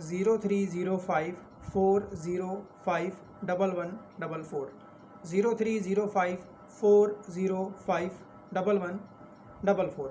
030540511144 030540511144।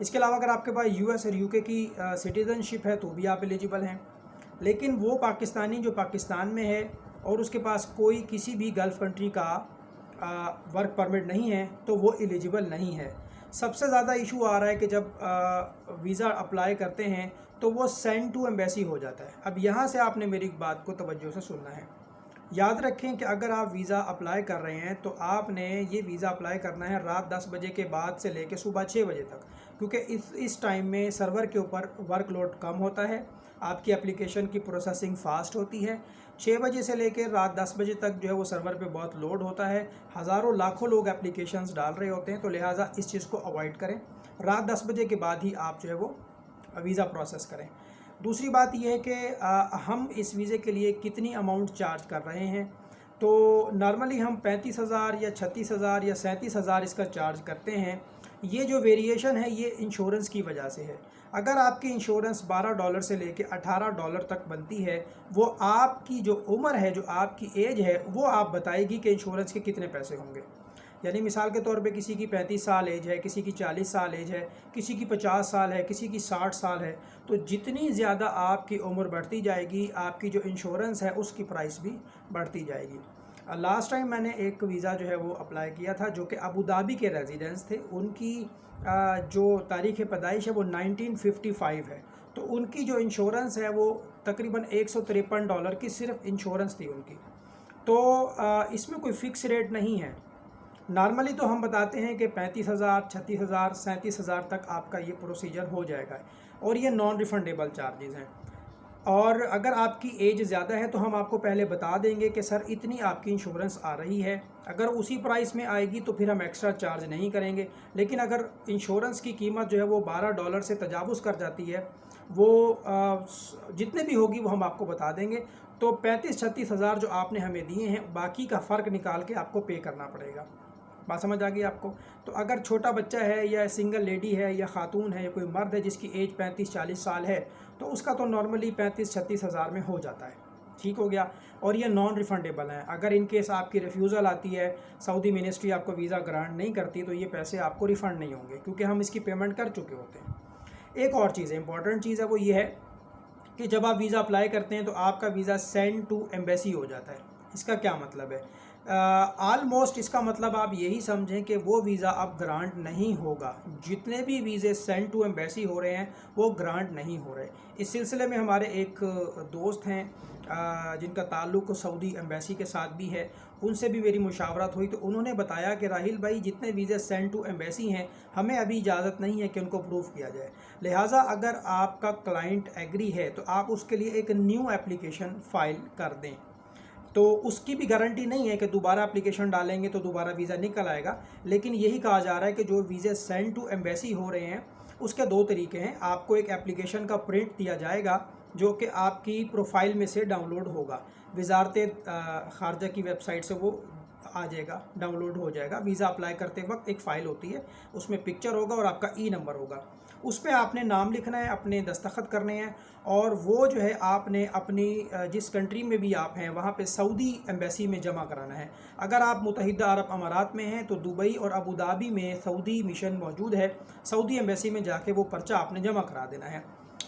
اس کے علاوہ اگر آپ کے پاس US اور UK کی سٹیزنشپ ہے تو بھی آپ ایلیجبل ہیں، لیکن وہ پاکستانی جو پاکستان میں ہے اور اس کے پاس کوئی کسی بھی گلف کنٹری کا ورک پرمٹ نہیں ہے تو وہ ایلیجبل نہیں ہے۔ سب سے زیادہ ایشو آ رہا ہے کہ جب ویزا اپلائی کرتے ہیں تو وہ سینڈ ٹو ایمبیسی ہو جاتا ہے۔ اب یہاں سے آپ نے میری بات کو توجہ سے سننا ہے۔ یاد رکھیں کہ اگر آپ ویزا اپلائی کر رہے ہیں تو آپ نے یہ ویزا اپلائی کرنا ہے رات 10 بجے کے بعد سے لے کے صبح 6 بجے تک، کیونکہ اس ٹائم میں سرور کے اوپر ورک لوڈ کم ہوتا ہے، آپ کی اپلیکیشن کی پروسیسنگ فاسٹ ہوتی ہے۔ 6 بجے سے لے کے رات 10 بجے تک جو ہے وہ سرور پہ بہت لوڈ ہوتا ہے، ہزاروں لاکھوں لوگ اپلیکیشنز ڈال رہے ہوتے ہیں، تو لہٰذا اس چیز کو اوائڈ کریں، رات 10 بجے کے بعد ہی آپ جو ہے وہ ویزا پروسیس کریں۔ دوسری بات یہ ہے کہ ہم اس ویزے کے لیے کتنی اماؤنٹ چارج کر رہے ہیں، تو نارملی ہم 35,000 یا 36,000 یا 37,000 اس کا چارج کرتے ہیں۔ یہ جو ویریشن ہے یہ انشورنس کی وجہ سے ہے۔ اگر آپ کی انشورنس $12 سے لے کے $18 تک بنتی ہے، وہ آپ کی جو عمر ہے، جو آپ کی ایج ہے، وہ آپ بتائے گی کہ انشورنس کے کتنے پیسے ہوں گے۔ یعنی مثال کے طور پہ کسی کی 35 سال ایج ہے، کسی کی 40 سال ایج ہے، کسی کی 50 سال ہے، کسی کی 60 سال ہے، تو جتنی زیادہ آپ کی عمر بڑھتی جائے گی، آپ کی جو انشورنس ہے اس کی پرائس بھی بڑھتی جائے گی۔ لاسٹ ٹائم میں نے ایک ویزا جو ہے وہ اپلائی کیا تھا جو کہ ابوظہبی کے ریزیڈنس تھے، ان کی جو تاریخ پیدائش ہے وہ 1955 ہے، تو ان کی جو انشورنس ہے وہ تقریباً $153 کی صرف انشورنس تھی ان کی۔ تو اس میں کوئی فکس ریٹ نہیں ہے، نارملی تو ہم بتاتے ہیں کہ 35,000 36,000 37,000 تک آپ کا یہ پروسیجر ہو جائے گا، اور یہ نان ریفنڈیبل چارجز ہیں۔ اور اگر آپ کی ایج زیادہ ہے تو ہم آپ کو پہلے بتا دیں گے کہ سر اتنی آپ کی انشورنس آ رہی ہے، اگر اسی پرائس میں آئے گی تو پھر ہم ایکسٹرا چارج نہیں کریں گے، لیکن اگر انشورنس کی قیمت جو ہے وہ $12 سے تجاوز کر جاتی ہے، وہ جتنے بھی ہوگی وہ ہم آپ کو بتا دیں گے۔ تو 35-36,000 جو آپ نے ہمیں دیے ہیں، باقی کا فرق نکال کے آپ کو پے کرنا پڑے گا۔ بات سمجھ آ گئی آپ کو؟ تو اگر چھوٹا بچہ ہے یا سنگل لیڈی ہے یا خاتون ہے یا کوئی مرد ہے جس کی ایج 35-40 سال ہے، تو اس کا تو نارملی 35-36,000 میں ہو جاتا ہے، ٹھیک ہو گیا۔ اور یہ نان ریفنڈیبل ہیں، اگر ان کیس آپ کی ریفیوزل آتی ہے، سعودی منسٹری آپ کو ویزا گرانٹ نہیں کرتی، تو یہ پیسے آپ کو ریفنڈ نہیں ہوں گے، کیونکہ ہم اس کی پیمنٹ کر چکے ہوتے ہیں۔ ایک اور چیز ہے، امپورٹنٹ چیز ہے، وہ یہ ہے کہ جب آپ ویزا اپلائی کرتے ہیں تو آپ کا ویزا سینڈ ٹو ایمبیسی ہو جاتا ہے۔ اس کا کیا مطلب ہے؟ آلموسٹ اس کا مطلب آپ یہی سمجھیں کہ وہ ویزا اب گرانٹ نہیں ہوگا، جتنے بھی ویزے سینڈ ٹو ایمبیسی ہو رہے ہیں وہ گرانٹ نہیں ہو رہے۔ اس سلسلے میں ہمارے ایک دوست ہیں جن کا تعلق سعودی ایمبیسی کے ساتھ بھی ہے، ان سے بھی میری مشاورت ہوئی، تو انہوں نے بتایا کہ راہیل بھائی جتنے ویزے سینڈ ٹو ایمبیسی ہیں ہمیں ابھی اجازت نہیں ہے کہ ان کو پروف کیا جائے، لہٰذا اگر آپ کا کلائنٹ ایگری ہے تو آپ اس کے لیے ایک نیو اپلیکیشن فائل کر دیں۔ تو اس کی بھی گارنٹی نہیں ہے کہ دوبارہ اپلیکیشن ڈالیں گے تو دوبارہ ویزا نکل آئے گا، لیکن یہی کہا جا رہا ہے کہ جو ویزے سینڈ ٹو ایمبیسی ہو رہے ہیں اس کے 2 طریقے ہیں۔ آپ کو ایک اپلیکیشن کا پرنٹ دیا جائے گا جو کہ آپ کی پروفائل میں سے ڈاؤن لوڈ ہوگا، وزارت خارجہ کی ویب سائٹ سے وہ آ جائے گا، ڈاؤن لوڈ ہو جائے گا۔ ویزا اپلائی کرتے وقت ایک فائل ہوتی ہے، اس میں پکچر ہوگا اور آپ کا نمبر ہوگا، اس پہ آپ نے نام لکھنا ہے، اپنے دستخط کرنے ہیں، اور وہ جو ہے آپ نے اپنی جس کنٹری میں بھی آپ ہیں وہاں پہ سعودی ایمبیسی میں جمع کرانا ہے۔ اگر آپ متحدہ عرب امارات میں ہیں تو دبئی اور ابوظہبی میں سعودی مشن موجود ہے، سعودی ایمبیسی میں جا کے وہ پرچہ آپ نے جمع کرا دینا ہے،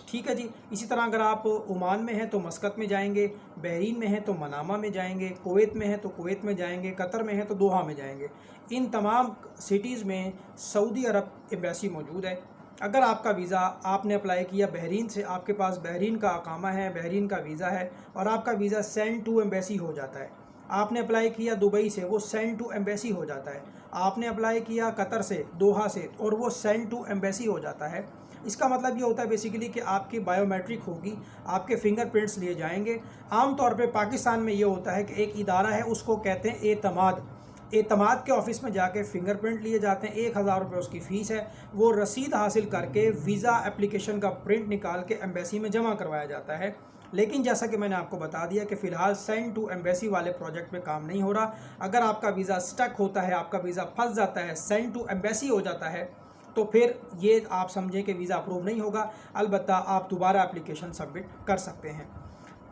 ٹھیک ہے جی۔ اسی طرح اگر آپ عمان میں ہیں تو مسقط میں جائیں گے، بحرین میں ہیں تو منامہ میں جائیں گے، کویت میں ہیں تو کویت میں جائیں گے، قطر میں ہیں تو دوحہ میں جائیں گے۔ ان تمام سٹیز میں سعودی عرب ایمبیسی موجود ہے۔ اگر آپ کا ویزا آپ نے اپلائی کیا بحرین سے، آپ کے پاس بحرین کا اقامہ ہے، بحرین کا ویزا ہے، اور آپ کا ویزا سینڈ ٹو ایمبیسی ہو جاتا ہے۔ آپ نے اپلائی کیا دبئی سے، وہ سینڈ ٹو ایمبیسی ہو جاتا ہے۔ آپ نے اپلائی کیا قطر سے، دوحہ سے، اور وہ سینڈ ٹو ایمبیسی ہو جاتا ہے۔ اس کا مطلب یہ ہوتا ہے بیسیکلی کہ آپ کی بائیو میٹرک ہوگی، آپ کے فنگر پرنٹس لیے جائیں گے۔ عام طور پہ پاکستان میں یہ ہوتا ہے کہ ایک ادارہ ہے، اس کو کہتے ہیں اعتماد کے آفس میں جا کے فنگر پرنٹ لیے جاتے ہیں، 1,000 روپے اس کی فیس ہے، وہ رسید حاصل کر کے ویزا اپلیکیشن کا پرنٹ نکال کے ایمبیسی میں جمع کروایا جاتا ہے۔ لیکن جیسا کہ میں نے آپ کو بتا دیا کہ فی الحال سینڈ ٹو ایمبیسی والے پروجیکٹ پہ کام نہیں ہو رہا۔ اگر آپ کا ویزا سٹک ہوتا ہے، آپ کا ویزا پھنس جاتا ہے، سینڈ ٹو ایمبیسی ہو جاتا ہے، تو پھر یہ آپ سمجھیں کہ ویزا اپروو نہیں ہوگا، البتہ آپ دوبارہ اپلیکیشن سبمٹ کر سکتے ہیں۔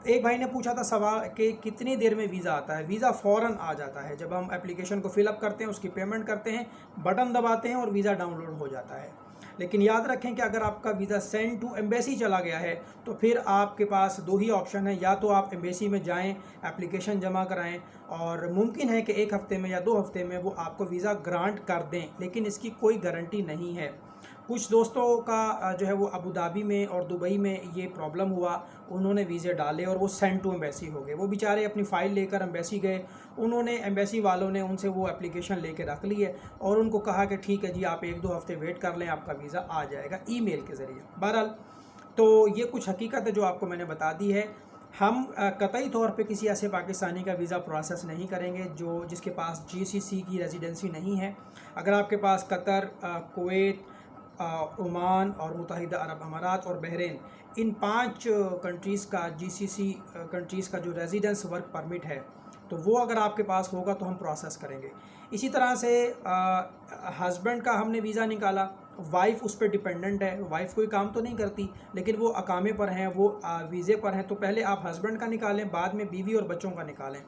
ایک بھائی نے پوچھا تھا سوال کہ کتنی دیر میں ویزا آتا ہے؟ ویزا فوراً آ جاتا ہے، جب ہم اپلیکیشن کو فل اپ کرتے ہیں، اس کی پیمنٹ کرتے ہیں، بٹن دباتے ہیں اور ویزا ڈاؤن لوڈ ہو جاتا ہے۔ لیکن یاد رکھیں کہ اگر آپ کا ویزا سینڈ ٹو ایمبیسی چلا گیا ہے تو پھر آپ کے پاس دو ہی آپشن ہیں، یا تو آپ ایمبیسی میں جائیں، اپلیکیشن جمع کرائیں، اور ممکن ہے کہ 1 ہفتے میں یا 2 ہفتے میں وہ آپ کو ویزا گرانٹ کر دیں، لیکن اس کی کوئی گارنٹی نہیں ہے۔ کچھ دوستوں کا جو ہے وہ ابو دھابی میں اور دبئی میں یہ پرابلم ہوا، انہوں نے ویزے ڈالے اور وہ سینڈ ٹو ایمبیسی ہو گئے، وہ بیچارے اپنی فائل لے کر ایمبیسی گئے، انہوں نے ایمبیسی والوں نے ان سے وہ اپلیکیشن لے کے رکھ لی ہے اور ان کو کہا کہ ٹھیک ہے جی آپ 1-2 ہفتے ویٹ کر لیں، آپ کا ویزا آ جائے گا ای میل کے ذریعے۔ بہرحال تو یہ کچھ حقیقت ہے جو آپ کو میں نے بتا دی ہے۔ ہم قطعی طور پہ کسی ایسے پاکستانی کا ویزا پروسیس نہیں کریں گے جس کے پاس GCC کی ریزیڈنسی نہیں ہے۔ اگر آپ کے پاس قطر، کویت، عمان اور متحدہ عرب امارات اور بحرین، ان 5 کنٹریز کا GCC کنٹریز کا جو ریزیڈنس ورک پرمٹ ہے تو وہ اگر آپ کے پاس ہوگا تو ہم پروسیس کریں گے۔ اسی طرح سے ہسبینڈ کا ہم نے ویزا نکالا، وائف اس پہ ڈیپینڈنٹ ہے، وائف کوئی کام تو نہیں کرتی لیکن وہ اقامے پر ہیں، وہ ویزے پر ہیں، تو پہلے آپ ہسبینڈ کا نکالیں، بعد میں بیوی اور بچوں کا نکالیں۔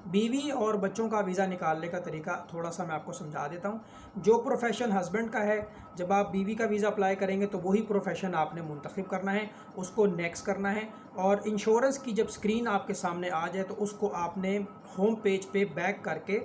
بیوی اور بچوں کا ویزا نکالنے کا طریقہ تھوڑا سا میں آپ کو سمجھا دیتا ہوں۔ جو پروفیشن ہسبینڈ کا ہے، جب آپ بیوی کا ویزا اپلائی کریں گے تو وہی پروفیشن آپ نے منتخب کرنا ہے، اس کو نیکسٹ کرنا ہے، اور انشورنس کی جب سکرین آپ کے سامنے آ جائے تو اس کو آپ نے ہوم پیج پہ بیک کر کے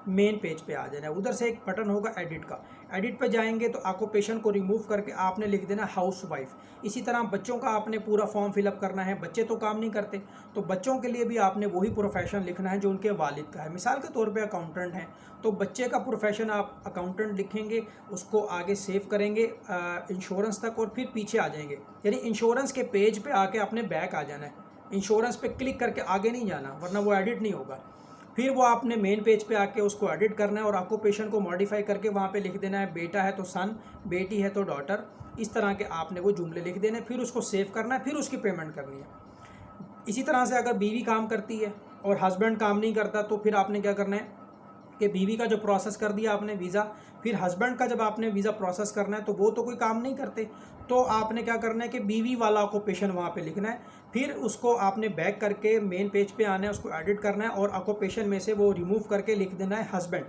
مین پیج پہ آ جانا ہے۔ ادھر سے ایک بٹن ہوگا ایڈٹ کا، ایڈٹ پہ جائیں گے تو آکوپیشن کو ریموو کر کے آپ نے لکھ دینا ہاؤس وائف۔ اسی طرح بچوں کا آپ نے پورا فارم فل اپ کرنا ہے، بچے تو کام نہیں کرتے تو بچوں کے لیے بھی آپ نے وہی پروفیشن لکھنا ہے جو ان کے والد کا ہے۔ مثال کے طور پہ اکاؤنٹنٹ ہیں تو بچے کا پروفیشن آپ اکاؤنٹنٹ لکھیں گے، اس کو آگے سیو کریں گے انشورنس تک، اور پھر پیچھے آ جائیں گے، یعنی انشورنس کے پیج پہ آ کے آپ نے بیک آ جانا ہے، انشورنس پہ کلک کر کے آگے نہیں جانا ورنہ وہ ایڈٹ نہیں ہوگا۔ پھر وہ آپ نے مین پیج پہ آ کے اس کو ایڈٹ کرنا ہے اور آکوپیشن کو ماڈیفائی کر کے وہاں پہ لکھ دینا ہے بیٹا ہے تو سن، بیٹی ہے تو ڈاٹر، اس طرح کے آپ نے وہ جملے لکھ دینے، پھر اس کو سیو کرنا ہے، پھر اس کی پیمنٹ کرنی ہے۔ اسی طرح سے اگر بیوی کام کرتی ہے اور ہسبینڈ کام نہیں کرتا تو پھر آپ نے کیا کرنا ہے کہ بیوی کا جو پروسیس کر دیا آپ نے ویزا، پھر ہسبینڈ کا جب آپ نے ویزا پروسیس کرنا ہے تو وہ تو کوئی کام نہیں کرتے، تو آپ نے کیا کرنا ہے کہ بیوی والا آکوپیشن وہاں پہ لکھنا ہے، پھر اس کو آپ نے بیک کر کے مین پیج پہ آنا ہے، اس کو ایڈٹ کرنا ہے اور آکوپیشن میں سے وہ ریموو کر کے لکھ دینا ہے ہسبینڈ،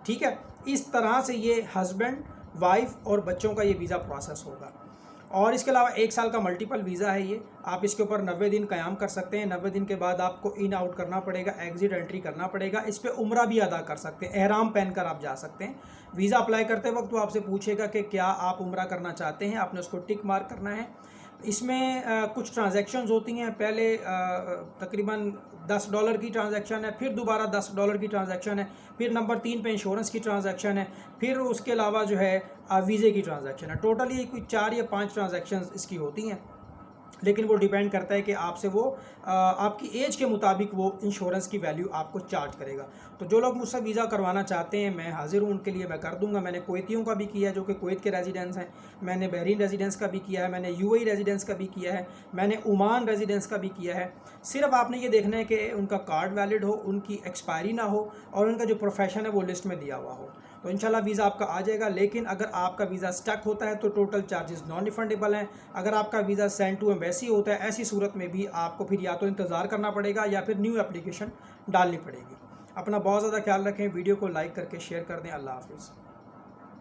ٹھیک ہے۔ اس طرح سے یہ ہسبینڈ، وائف اور بچوں کا یہ ویزا پروسیس ہوگا۔ اور اس کے علاوہ 1 سال کا ملٹیپل ویزا ہے یہ، آپ اس کے اوپر 90 دن قیام کر سکتے ہیں، 90 دن کے بعد آپ کو ان آؤٹ کرنا پڑے گا، ایگزٹ انٹری کرنا پڑے گا، اس پہ عمرہ بھی ادا کر سکتے ہیں، احرام پہن کر آپ جا سکتے ہیں۔ ویزا اپلائی کرتے وقت وہ آپ سے پوچھے گا کہ کیا آپ عمرہ کرنا چاہتے ہیں، آپ نے اس کو ٹک مارک کرنا ہے۔ اس میں کچھ ٹرانزیکشنز ہوتی ہیں، پہلے تقریباً $10 کی ٹرانزیکشن ہے، پھر دوبارہ $10 کی ٹرانزیکشن ہے، پھر نمبر 3 پہ انشورنس کی ٹرانزیکشن ہے، پھر اس کے علاوہ جو ہے ویزے کی ٹرانزیکشن ہے۔ ٹوٹل یہ کوئی 4 یا 5 ٹرانزیکشنز اس کی ہوتی ہیں، لیکن وہ ڈیپینڈ کرتا ہے کہ آپ سے وہ آپ کی ایج کے مطابق وہ انشورنس کی ویلیو آپ کو چارج کرے گا۔ تو جو لوگ مجھ سے ویزا کروانا چاہتے ہیں میں حاضر ہوں، ان کے لیے میں کر دوں گا۔ میں نے کویتیوں کا بھی کیا ہے جو کہ کویت کے ریزیڈنس ہیں، میں نے بحرین ریزیڈنس کا بھی کیا ہے، میں نے UAE ریزیڈنس کا بھی کیا ہے، میں نے عمان ریزیڈنس کا بھی کیا ہے۔ صرف آپ نے یہ دیکھنا ہے کہ ان کا کارڈ ویلڈ ہو، ان کی ایکسپائری نہ ہو اور ان کا جو پروفیشن ہے وہ لسٹ میں دیا ہوا ہو، تو انشاءاللہ ویزا آپ کا آ جائے گا۔ لیکن اگر آپ کا ویزا سٹک ہوتا ہے تو ٹوٹل چارجز نان ریفنڈیبل ہیں۔ اگر آپ کا ویزا سینڈ ٹو ایمبیسی ہوتا ہے، ایسی صورت میں بھی آپ کو پھر یا تو انتظار کرنا پڑے گا یا پھر نیو اپلیکیشن ڈالنی پڑے گی۔ اپنا بہت زیادہ خیال رکھیں، ویڈیو کو لائک کر کے شیئر کر دیں۔ اللہ حافظ۔